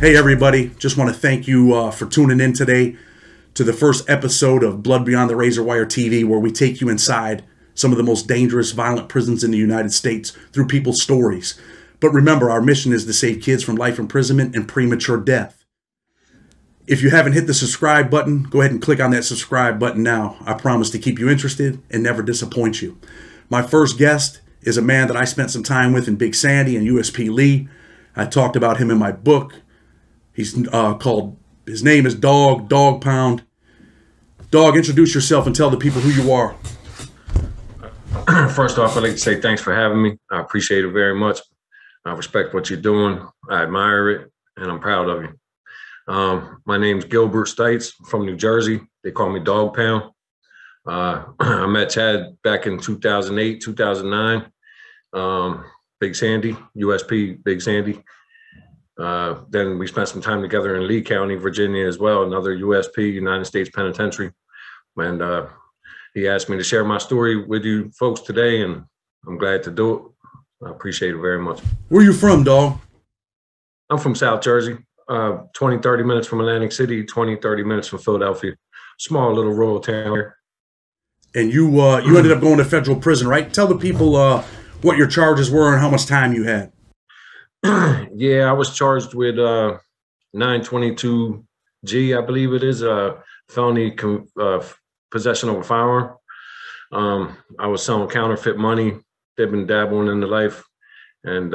Hey everybody, just want to thank you for tuning in today to the first episode of Blood Beyond the Razor Wire TV, where we take you inside some of the most dangerous, violent prisons in the United States through people's stories. But remember, our mission is to save kids from life imprisonment and premature death. If you haven't hit the subscribe button, go ahead and click on that subscribe button now. I promise to keep you interested and never disappoint you. My first guest is a man that I spent some time with in Big Sandy and USP Lee. I talked about him in my book. His name is Dog Pound. Dog, introduce yourself and tell the people who you are. First off, I'd like to say thanks for having me. I appreciate it very much. I respect what you're doing. I admire it, and I'm proud of you. My name's Gilbert Stites from New Jersey. They call me Dog Pound. I met Chad back in 2008, 2009. Big Sandy, USP Big Sandy. Then we spent some time together in Lee County, Virginia as well, another USP, United States Penitentiary. And he asked me to share my story with you folks today, and I'm glad to do it. I appreciate it very much. Where you from, Dog? I'm from South Jersey, 20, 30 minutes from Atlantic City, 20, 30 minutes from Philadelphia. Small little rural town here. And you ended up going to federal prison, right? Tell the people what your charges were and how much time you had. Yeah, I was charged with 922G, I believe it is, felony possession of a firearm. I was selling counterfeit money, dipping, dabbling in the life. And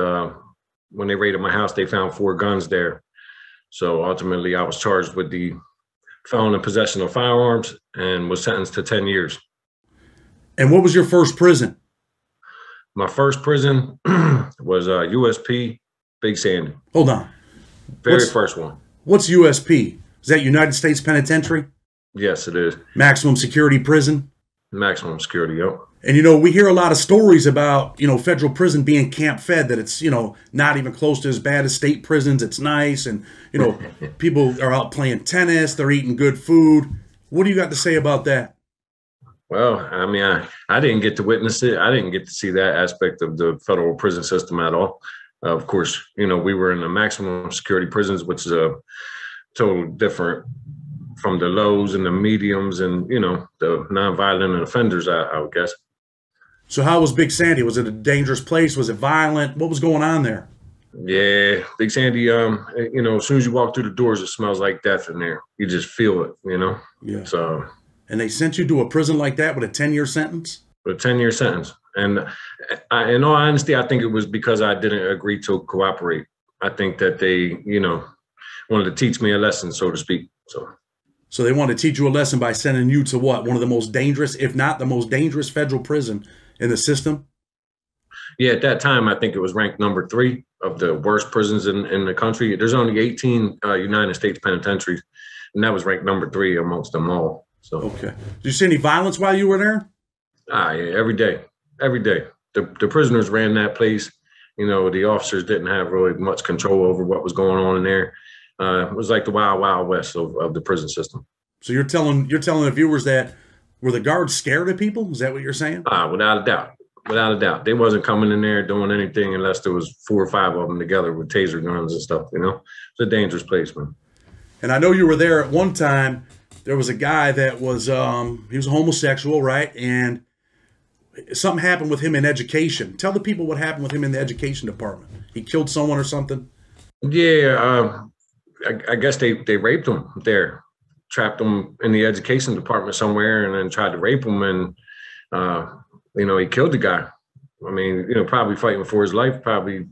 when they raided my house, they found 4 guns there. So ultimately, I was charged with the felon in possession of firearms and was sentenced to 10 years. And what was your first prison? My first prison was USP Big Sandy. Hold on. First one. What's USP? Is that United States Penitentiary? Yes, it is. Maximum security prison? Maximum security, yep. And, we hear a lot of stories about, federal prison being camp fed, that it's, not even close to as bad as state prisons. It's nice. And, people are out playing tennis. They're eating good food. What do you got to say about that? Well, I mean, I didn't get to witness it. I didn't get to see that aspect of the federal prison system at all. Of course, we were in the maximum security prisons, which is a total different from the lows and the mediums and, the nonviolent offenders, I would guess. So how was Big Sandy? Was it a dangerous place? Was it violent? What was going on there? Yeah, Big Sandy, as soon as you walk through the doors, it smells like death in there. You just feel it, Yeah. So. And they sent you to a prison like that with a 10-year sentence? With a 10-year sentence. And in all honesty, I think it was because I didn't agree to cooperate. I think that they, wanted to teach me a lesson, so to speak. So they wanted to teach you a lesson by sending you to what? One of the most dangerous, if not the most dangerous federal prison in the system? Yeah, at that time, I think it was ranked number 3 of the worst prisons in the country. There's only 18 United States penitentiaries, and that was ranked number 3 amongst them all. So. Okay. Did you see any violence while you were there? Yeah, every day. The prisoners ran that place. The officers didn't have really much control over what was going on in there. It was like the wild, wild west of the prison system. So you're telling the viewers that were the guards scared of people? Is that what you're saying? Without a doubt. Without a doubt. They wasn't coming in there doing anything unless there was 4 or 5 of them together with taser guns and stuff, It's a dangerous place, man. And I know you were there at one time. There was a guy that was, he was a homosexual, right? And something happened with him in education. Tell the people what happened with him in the education department. He killed someone or something? Yeah, I guess they raped him there, trapped him in the education department somewhere, and then tried to rape him. And, he killed the guy. I mean, probably fighting for his life, probably,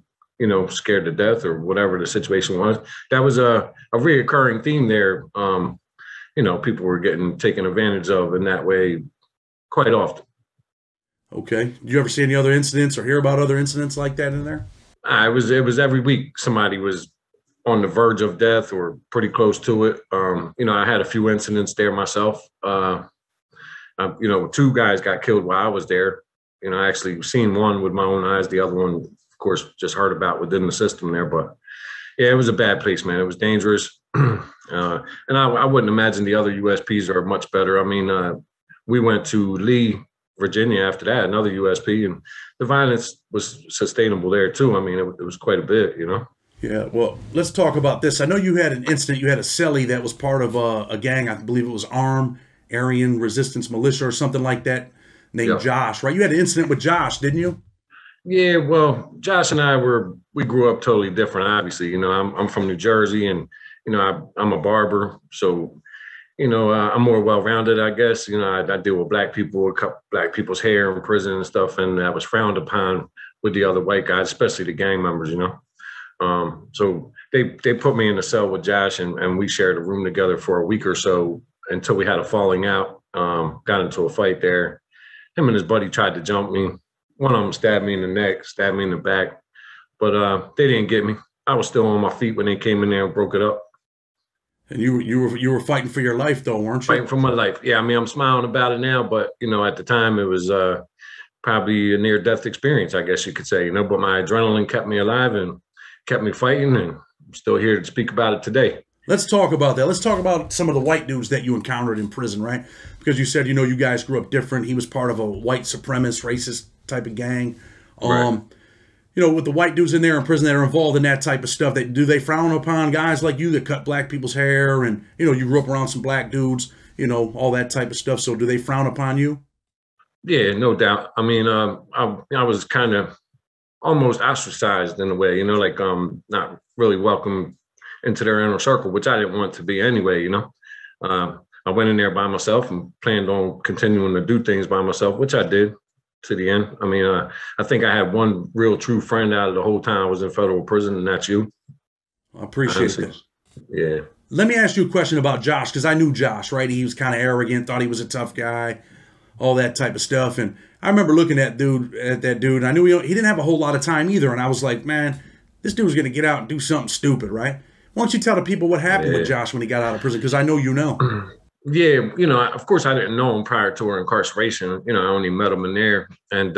scared to death or whatever the situation was. That was a reoccurring theme there. People were getting taken advantage of in that way quite often. Okay. Did you ever see any other incidents or hear about other incidents like that in there? It was every week somebody was on the verge of death or pretty close to it. I had a few incidents there myself. 2 guys got killed while I was there. I actually seen one with my own eyes. The other one, of course, just heard about within the system there. But yeah, it was a bad place, man. It was dangerous. And I wouldn't imagine the other USPs are much better. I mean, we went to Lee, Virginia after that, another USP, and the violence was sustainable there too. I mean, it was quite a bit, Yeah, well, let's talk about this. I know you had an incident. You had a cellie that was part of a gang. I believe it was Aryan Resistance Militia or something like that, named Yeah. Josh, right? You had an incident with Josh, didn't you? Yeah, well, Josh and I we grew up totally different, obviously. I'm from New Jersey, and I'm a barber, so I'm more well-rounded, I guess. I deal with black people, cut black people's hair in prison and stuff, and that was frowned upon with the other white guys, especially the gang members. So they put me in the cell with Josh, and we shared a room together for a week or so until we had a falling out. Got into a fight there. Him and his buddy tried to jump me. One of them stabbed me in the neck, stabbed me in the back, but they didn't get me. I was still on my feet when they came in there and broke it up. And you were fighting for your life though, weren't Fighting you? for my life. Yeah, I mean, I'm smiling about it now, but at the time it was probably a near-death experience, I guess you could say. But my adrenaline kept me alive and kept me fighting, and I'm still here to speak about it today. Let's talk about that. Let's talk about some of the white dudes that you encountered in prison, right? Because you said you guys grew up different. He was part of a white supremacist, racist type of gang. Right. With the white dudes in there in prison that are involved in that type of stuff, do they frown upon guys like you that cut black people's hair and you grew up around some black dudes, all that type of stuff? So do they frown upon you? Yeah, no doubt. I mean, I was kind of almost ostracized in a way, like not really welcome into their inner circle, which I didn't want to be anyway. I went in there by myself and planned on continuing to do things by myself, which I did to the end. I mean, I think I had one real true friend out of the whole time I was in federal prison, and that's you. I appreciate that. Yeah. Let me ask you a question about Josh, because I knew Josh, right? He was kind of arrogant, thought he was a tough guy, all that type of stuff. And I remember looking at that dude. And I knew he didn't have a whole lot of time either. And I was like, man, this dude's going to get out and do something stupid, right? Why don't you tell the people what happened with Josh when he got out of prison? Because I know you know. Yeah, of course I didn't know him prior to our incarceration. I only met him in there. And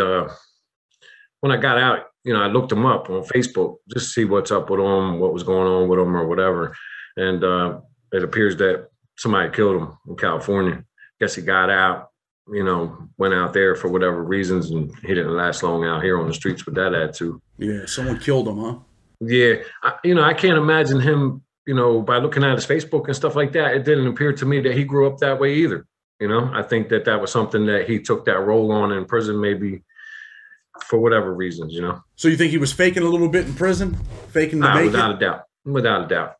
when I got out, I looked him up on Facebook just to see what's up with him, what was going on with him or whatever. And it appears that somebody killed him in California. Guess he got out, went out there for whatever reasons, and he didn't last long out here on the streets with that attitude. Yeah, someone killed him, huh? Yeah, I can't imagine him, by looking at his Facebook and stuff like that, it didn't appear to me that he grew up that way either. I think that was something that he took that role on in prison, maybe for whatever reasons. So you think he was faking a little bit in prison, faking to make without it? a doubt, without a doubt.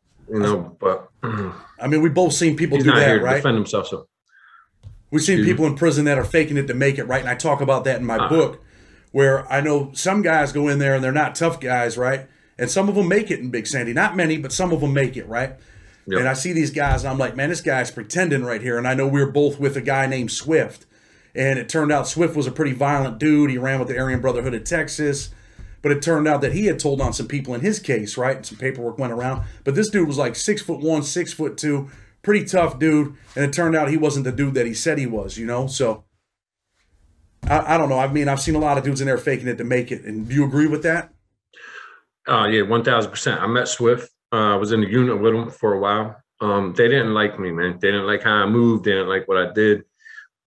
But I mean, we both seen people he's do not that, here to right? defend himself. So We've seen people in prison that are faking it to make it, right? And I talk about that in my book, where I know some guys go in there and they're not tough guys, right? And some of them make it in Big Sandy. Not many, but some of them make it, right? Yep. And I see these guys and I'm like, man, this guy's pretending right here. And I know we were both with a guy named Swift. And it turned out Swift was a pretty violent dude. He ran with the Aryan Brotherhood of Texas. But it turned out that he had told on some people in his case, right? And some paperwork went around. But this dude was like 6'1", 6'2", pretty tough dude. And it turned out he wasn't the dude that he said he was, So I don't know. I mean, I've seen a lot of dudes in there faking it to make it. And do you agree with that? Yeah, 1,000%. I met Swift. I was in the unit with him for a while. They didn't like me, man. They didn't like how I moved. They didn't like what I did.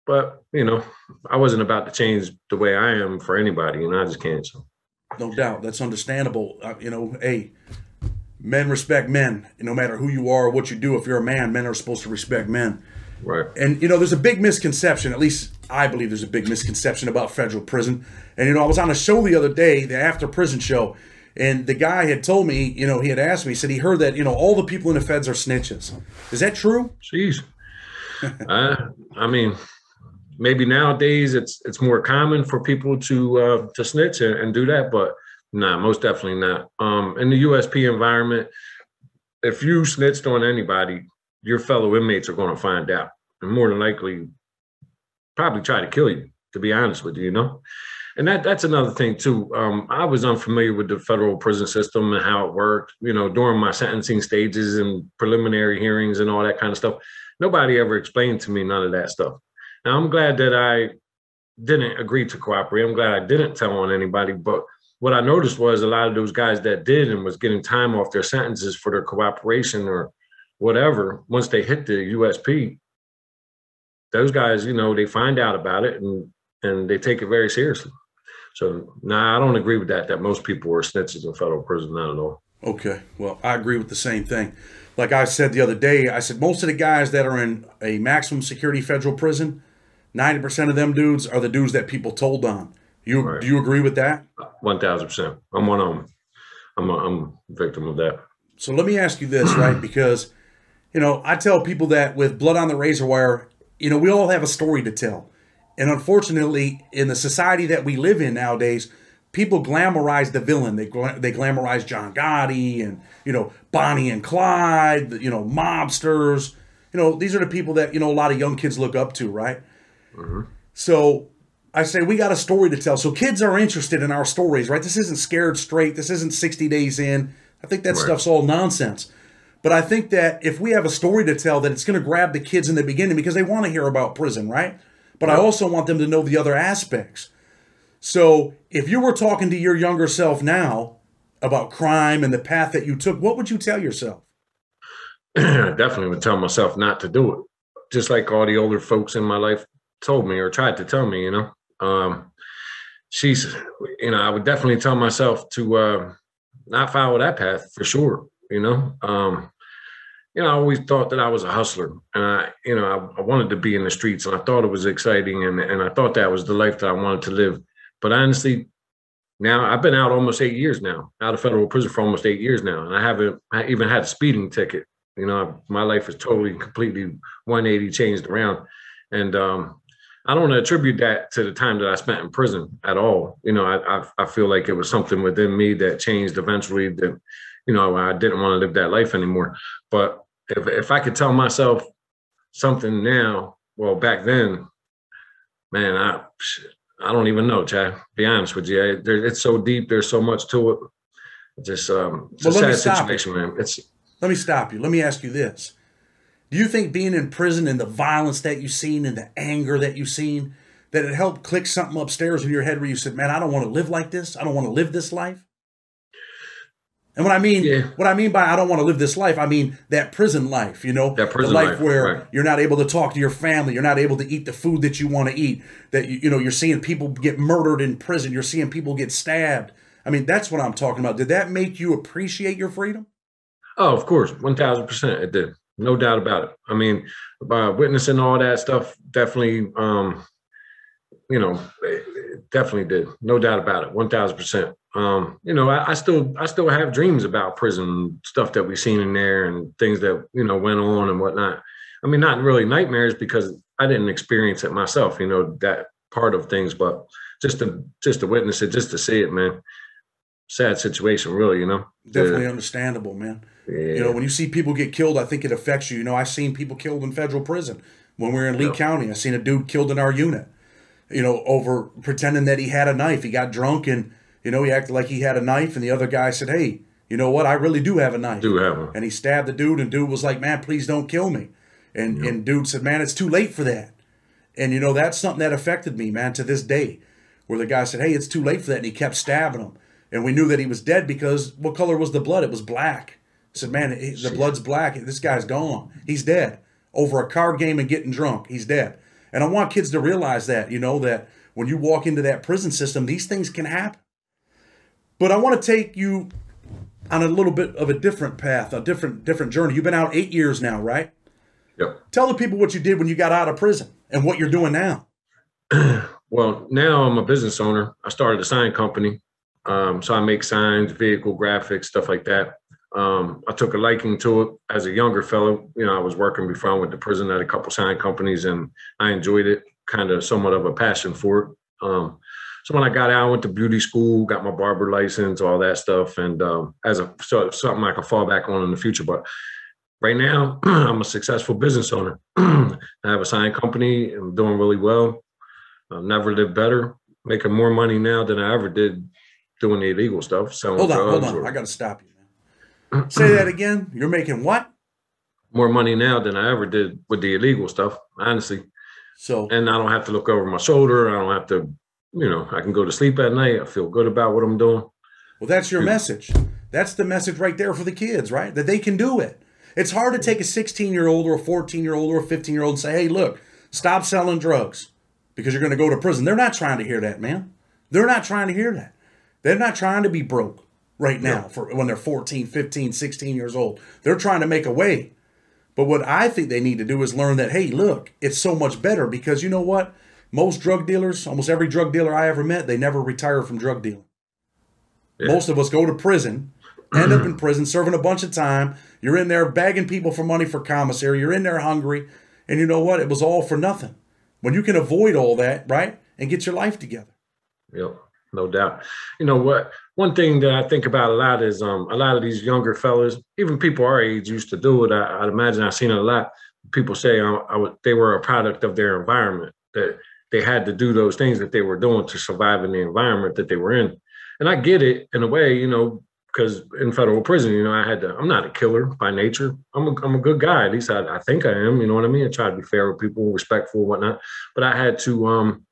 But, I wasn't about to change the way I am for anybody. I just can't. So. No doubt. That's understandable. Hey, men respect men. No matter who you are or what you do, if you're a man, men are supposed to respect men. Right. And, there's a big misconception, at least I believe there's a big misconception about federal prison. And, I was on a show the other day, the After Prison show, and the guy had told me, he had asked me, he said he heard that, all the people in the feds are snitches. Is that true? Jeez. I mean, maybe nowadays it's more common for people to snitch and do that, but nah, most definitely not. In the USP environment, if you snitched on anybody, your fellow inmates are going to find out, and more than likely, probably try to kill you. To be honest with you, And that's another thing too. I was unfamiliar with the federal prison system and how it worked. During my sentencing stages and preliminary hearings and all that kind of stuff, nobody ever explained to me none of that stuff. Now, I'm glad that I didn't agree to cooperate. I'm glad I didn't tell on anybody. But what I noticed was a lot of those guys that did and was getting time off their sentences for their cooperation or whatever, once they hit the USP, those guys, they find out about it and they take it very seriously. So, nah, I don't agree with that most people are snitches in federal prison, not at all. Okay. Well, I agree with the same thing. Like I said the other day, I said most of the guys that are in a maximum security federal prison, 90% of them dudes are the dudes that people told on. You Right. do you agree with that? 1000%. I'm one of them. I'm a victim of that. So let me ask you this, right? Because I tell people that with blood on the razor wire, we all have a story to tell. And unfortunately, in the society that we live in nowadays, people glamorize the villain. They glamorize John Gotti and, Bonnie and Clyde, mobsters. These are the people that, a lot of young kids look up to, right? Hmm. So I say we got a story to tell. So kids are interested in our stories, right? This isn't Scared Straight. This isn't 60 Days In. I think that Right. stuff's all nonsense. But I think that if we have a story to tell, that it's going to grab the kids in the beginning because they want to hear about prison, right? But I Yep. also want them to know the other aspects. So if you were talking to your younger self now about crime and the path that you took, what would you tell yourself? I definitely would tell myself not to do it. Just like all the older folks in my life told me or tried to tell me, she's, I would definitely tell myself to not follow that path for sure. I always thought that I was a hustler, and I wanted to be in the streets, and I thought it was exciting, and I thought that was the life that I wanted to live. But honestly, now I've been out almost 8 years now, out of federal prison for almost 8 years now, and I haven't even had a speeding ticket. My life is totally, completely 180 changed around, and I don't attribute that to the time that I spent in prison at all. I feel like it was something within me that changed eventually. That I didn't want to live that life anymore. But if I could tell myself something now, well, back then, man, I don't even know, Chad. Be honest with you, it's so deep. There's so much to it. It's a Well, let me sad stop you. situation, man. Let me stop you. Let me ask you this. Do you think being in prison and the violence that you've seen and the anger that you've seen, that it helped click something upstairs in your head where you said, man, I don't want to live like this. I don't want to live this life? And Yeah, what I mean by I don't want to live this life, I mean that prison life, that the prison life life, where right? you're not able to talk to your family, you're not able to eat the food that you want to eat, that you're seeing people get murdered in prison, you're seeing people get stabbed. I mean, that's what I'm talking about. Did that make you appreciate your freedom? Oh, of course, 1000%. It did, no doubt about it. I mean, by witnessing all that stuff, definitely, it definitely did, no doubt about it, 1000%. I still have dreams about prison stuff that we've seen in there and things that went on and whatnot. I mean, not really nightmares because I didn't experience it myself, that part of things, but just to witness it, just to see it, man. Sad situation, really. Definitely The understandable, man. Yeah, When you see people get killed, I think it affects you. I've seen people killed in federal prison. When we were in Lee yeah, County, I seen a dude killed in our unit, over pretending that he had a knife. He got drunk and, he acted like he had a knife. And the other guy said, hey, you know what? I really do have a knife. do have them. And he stabbed the dude, and dude was like, man, please don't kill me. And, Yep. and dude said, man, it's too late for that. And, that's something that affected me, man, to this day, where the guy said, hey, it's too late for that. And he kept stabbing him. And we knew that he was dead because what color was the blood? It was black. I said, man, the blood's black. This guy's gone. He's dead. Over a card game and getting drunk. He's dead. And I want kids to realize that, that when you walk into that prison system, these things can happen. But I want to take you on a little bit of a different path, a different journey. You've been out 8 years now, right? Yep. Tell the people what you did when you got out of prison and what you're doing now. Well, now I'm a business owner. I started a sign company. So I make signs, vehicle graphics, stuff like that. I took a liking to it as a younger fellow. I was working before I went to prison at a couple sign companies, and I enjoyed it, kind of somewhat of a passion for it. So when I got out, I went to beauty school, got my barber license, all that stuff, and something I can fall back on in the future. But right now, I'm a successful business owner. I have a sign company. I'm doing really well. I've never lived better, making more money now than I ever did doing the illegal stuff, selling Hold drugs, on. I or got to stop you, man. Say that again. You're making what? more money now than I ever did with the illegal stuff, honestly. So, And I don't have to look over my shoulder. I don't have to, I can go to sleep at night. I feel good about what I'm doing. well, that's your message. That's the message right there for the kids, right? That they can do it. It's hard to take a 16-year-old or a 14-year-old or a 15-year-old and say, hey, look, stop selling drugs because you're going to go to prison. They're not trying to hear that, man. They're not trying to hear that. They're not trying to be broke, right now for when they're 14, 15, 16 years old. They're trying to make a way. But what I think they need to do is learn that, hey, look, it's so much better because you know what? Most drug dealers, almost every drug dealer I ever met, they never retire from drug dealing. Yeah. Most of us go to prison, end up in prison, serving a bunch of time. You're in there begging people for money for commissary. You're in there hungry. And you know what? It was all for nothing. When you can avoid all that, right, and get your life together. Yep, no doubt. You know what? One thing that I think about a lot is a lot of these younger fellas, even people our age, used to do it. I'd imagine I've seen it a lot. People say they were a product of their environment, that they had to do those things that they were doing to survive in the environment that they were in. And I get it in a way, you know, because in federal prison, you know, I'm not a killer by nature. I'm a good guy. At least I think I am, you know what I mean? I try to be fair with people, respectful, whatnot. But I had to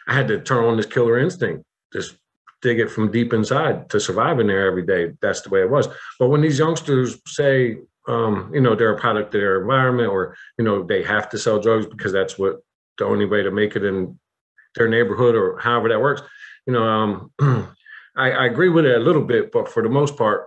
turn on this killer instinct, just dig it from deep inside to survive in there every day. That's the way it was. But when these youngsters say, you know, they're a product of their environment, or, you know, they have to sell drugs because that's what the only way to make it in their neighborhood or however that works, you know, I agree with it a little bit, but for the most part,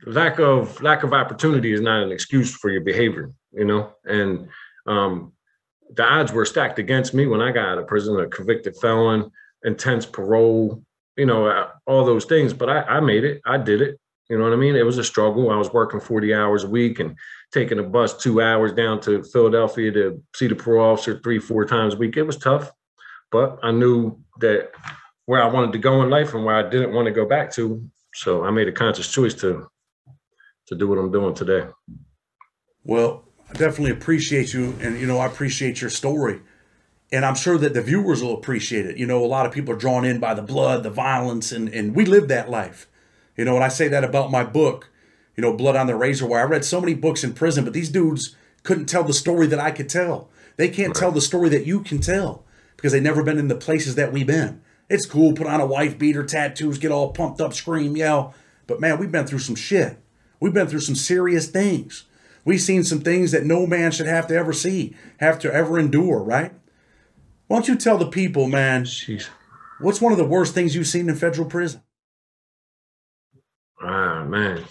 lack of opportunity is not an excuse for your behavior, you know. And the odds were stacked against me when I got out of prison, a convicted felon, intense parole, you know, all those things. But I made it. I did it. You know what I mean? It was a struggle. I was working 40 hours a week and taking a bus 2 hours down to Philadelphia to see the parole officer 3-4 times a week. It was tough, but I knew that where I wanted to go in life and where I didn't want to go back to. So I made a conscious choice to do what I'm doing today. Well, I definitely appreciate you. And, you know, I appreciate your story. And I'm sure that the viewers will appreciate it. You know, a lot of people are drawn in by the blood, the violence, and we live that life. You know, and I say that about my book, you know, Blood on the Razor Wire. I read so many books in prison, but these dudes couldn't tell the story that I could tell. They can't tell the story that you can tell because they've never been in the places that we've been. It's cool, put on a wife beater, tattoos, get all pumped up, scream, yell. But man, we've been through some shit. We've been through some serious things. We've seen some things that no man should have to ever see, have to ever endure, right? Why don't you tell the people, man, Jeez. What's one of the worst things you've seen in federal prison? Man,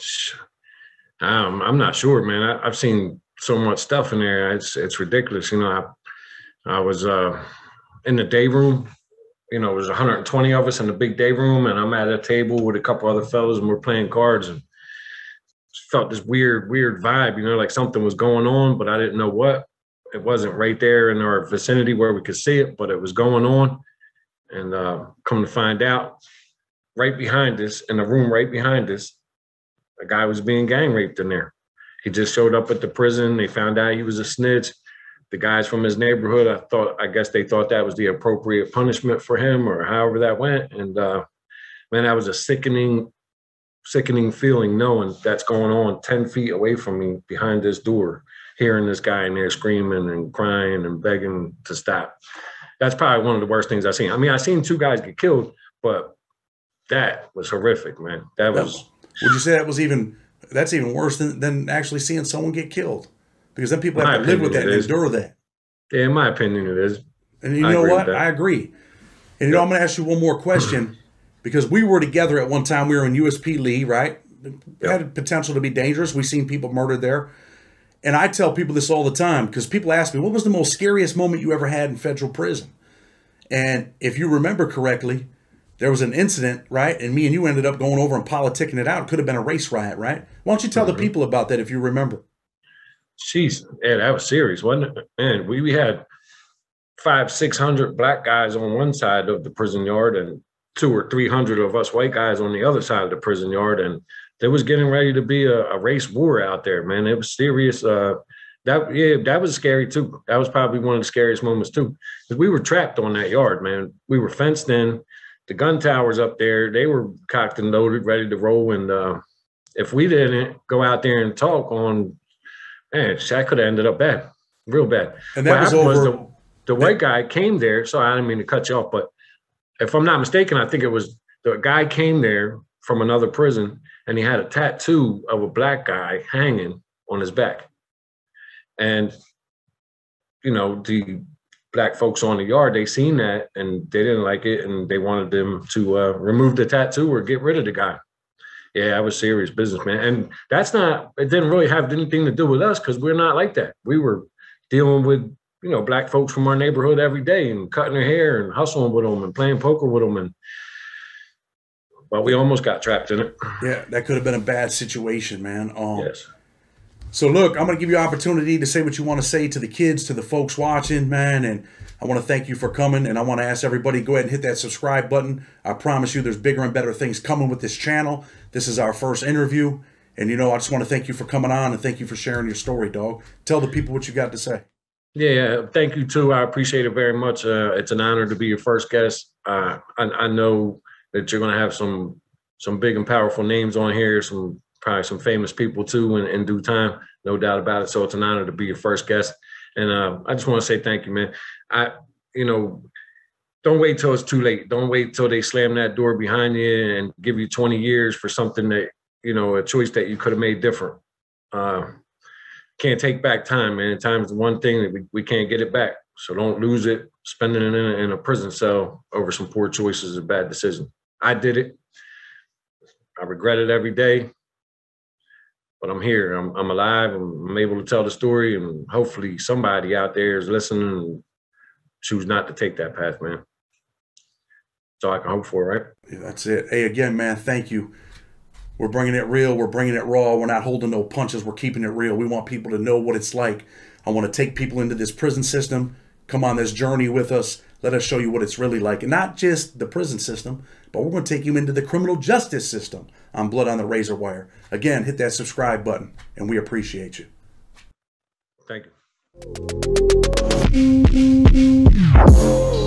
I'm not sure, man. I've seen so much stuff in there. It's ridiculous. You know, I was in the day room. You know, it was 120 of us in the big day room, and I'm at a table with a couple other fellows, and we're playing cards, and felt this weird vibe, you know, like something was going on, but I didn't know what. It wasn't right there in our vicinity where we could see it, but it was going on. And come to find out, right behind us, in the room right behind us, a guy was being gang raped in there. He just showed up at the prison. They found out he was a snitch. The guys from his neighborhood, I guess they thought that was the appropriate punishment for him, or however that went. And man, that was a sickening feeling, knowing that's going on 10 feet away from me behind this door, hearing this guy in there screaming and crying and begging to stop. That's probably one of the worst things I've seen. I mean, I've seen 2 guys get killed, but that was horrific, man. Would you say that's even worse than actually seeing someone get killed? Because then people have to live with that and endure that. Yeah, in my opinion, it is. And you know what? I agree. And you know, I'm going to ask you one more question because we were together at one time. We were in USP Lee, right? It had potential to be dangerous. We've seen people murdered there. And I tell people this all the time because people ask me, what was the most scariest moment you ever had in federal prison? And if you remember correctly, there was an incident, right? And me and you ended up going over and politicking it out. It could have been a race riot, right? Why don't you tell the people about that if you remember? Jeez, yeah, that was serious, wasn't it? Man, we had 500-600 black guys on one side of the prison yard and 200 or 300 of us white guys on the other side of the prison yard. And there was getting ready to be a race war out there, man. It was serious. That was scary too. That was probably one of the scariest moments too, because we were trapped on that yard, man. We were fenced in. The gun towers up there, they were cocked and loaded, ready to roll. And if we didn't go out there and talk on, man, that could have ended up bad, real bad. And that was over. The white guy came there. Sorry, I didn't mean to cut you off, but if I'm not mistaken, I think it was the guy came there from another prison, and he had a tattoo of a black guy hanging on his back. And, you know, black folks on the yard, they seen that and they didn't like it, and they wanted them to remove the tattoo or get rid of the guy. Yeah, I was serious business, man. And it didn't really have anything to do with us because we're not like that. We were dealing with, black folks from our neighborhood every day and cutting their hair and hustling with them and playing poker with them. But we almost got trapped in it. Yeah, that could have been a bad situation, man. Yes. So look, I'm going to give you an opportunity to say what you want to say to the kids, to the folks watching, man. And I want to thank you for coming. And I want to ask everybody, go ahead and hit that subscribe button. I promise you there's bigger and better things coming with this channel. This is our first interview. And, I just want to thank you for coming on and thank you for sharing your story, dog. Tell the people what you got to say. Yeah, thank you, too. I appreciate it very much. It's an honor to be your first guest. I know that you're going to have some big and powerful names on here, probably some famous people too in due time, no doubt about it. So it's an honor to be your first guest. And I just want to say thank you, man. Don't wait till it's too late. Don't wait till they slam that door behind you and give you 20 years for something that, a choice that you could have made different. Can't take back time, man. Time's the one thing that we can't get it back. So don't lose it spending it in a prison cell over some poor choices, a bad decision. I did it. I regret it every day. But I'm here. I'm alive. I'm able to tell the story, and hopefully somebody out there is listening and choose not to take that path, man. That's all I can hope for, right? Yeah, that's it. Hey, again, man, thank you. We're bringing it real. We're bringing it raw. We're not holding no punches. We're keeping it real. We want people to know what it's like. I want to take people into this prison system. Come on this journey with us. Let us show you what it's really like. And not just the prison system, but we're going to take you into the criminal justice system on Blood on the Razor Wire. Again, hit that subscribe button, and we appreciate you. Thank you.